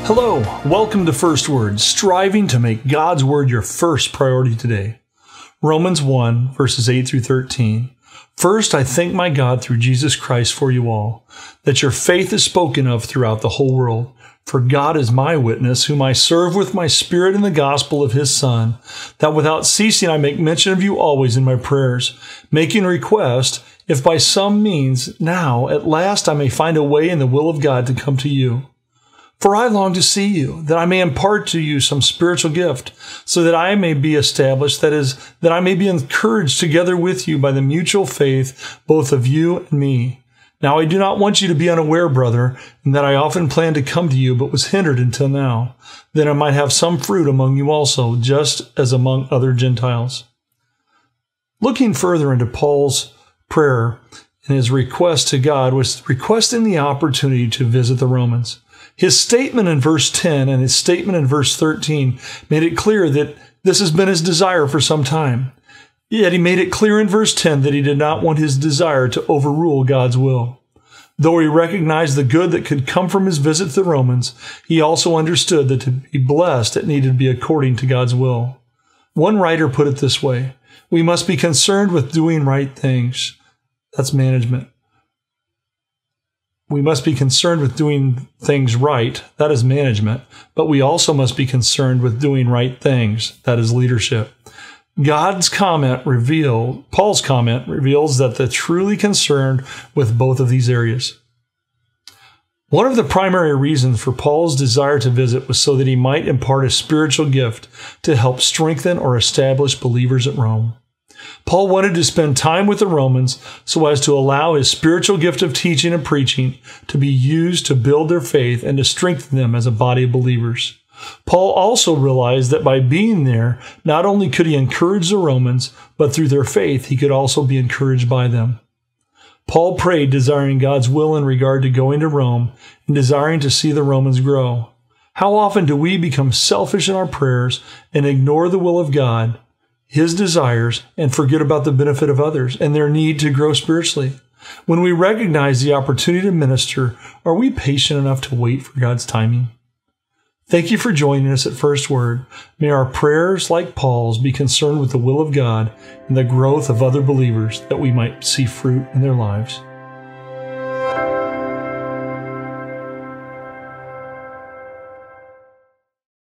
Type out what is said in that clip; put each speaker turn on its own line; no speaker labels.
Hello, welcome to First Word, striving to make God's Word your first priority today. Romans 1, verses 8 through 13. First, I thank my God through Jesus Christ for you all, that your faith is spoken of throughout the whole world. For God is my witness, whom I serve with my spirit in the gospel of his Son, that without ceasing I make mention of you always in my prayers, making request, if by some means now at last I may find a way in the will of God to come to you. For I long to see you, that I may impart to you some spiritual gift, so that I may be established, that is, that I may be encouraged together with you by the mutual faith, both of you and me. Now I do not want you to be unaware, brother, in that I often planned to come to you, but was hindered until now, that I might have some fruit among you also, just as among other Gentiles. Looking further into Paul's prayer and his request to God was requesting the opportunity to visit the Romans. His statement in verse 10 and his statement in verse 13 made it clear that this has been his desire for some time. Yet he made it clear in verse 10 that he did not want his desire to overrule God's will. Though he recognized the good that could come from his visit to the Romans, he also understood that to be blessed, it needed to be according to God's will. One writer put it this way: we must be concerned with doing right things. That's management. We must be concerned with doing things right. That is management. But we also must be concerned with doing right things. That is leadership. Paul's comment reveals that they're truly concerned with both of these areas. One of the primary reasons for Paul's desire to visit was so that he might impart a spiritual gift to help strengthen or establish believers at Rome. Paul wanted to spend time with the Romans so as to allow his spiritual gift of teaching and preaching to be used to build their faith and to strengthen them as a body of believers. Paul also realized that by being there, not only could he encourage the Romans, but through their faith, he could also be encouraged by them. Paul prayed, desiring God's will in regard to going to Rome and desiring to see the Romans grow. How often do we become selfish in our prayers and ignore the will of God, his desires, and forget about the benefit of others and their need to grow spiritually? When we recognize the opportunity to minister, are we patient enough to wait for God's timing? Thank you for joining us at First Word. May our prayers, like Paul's, be concerned with the will of God and the growth of other believers, that we might see fruit in their lives.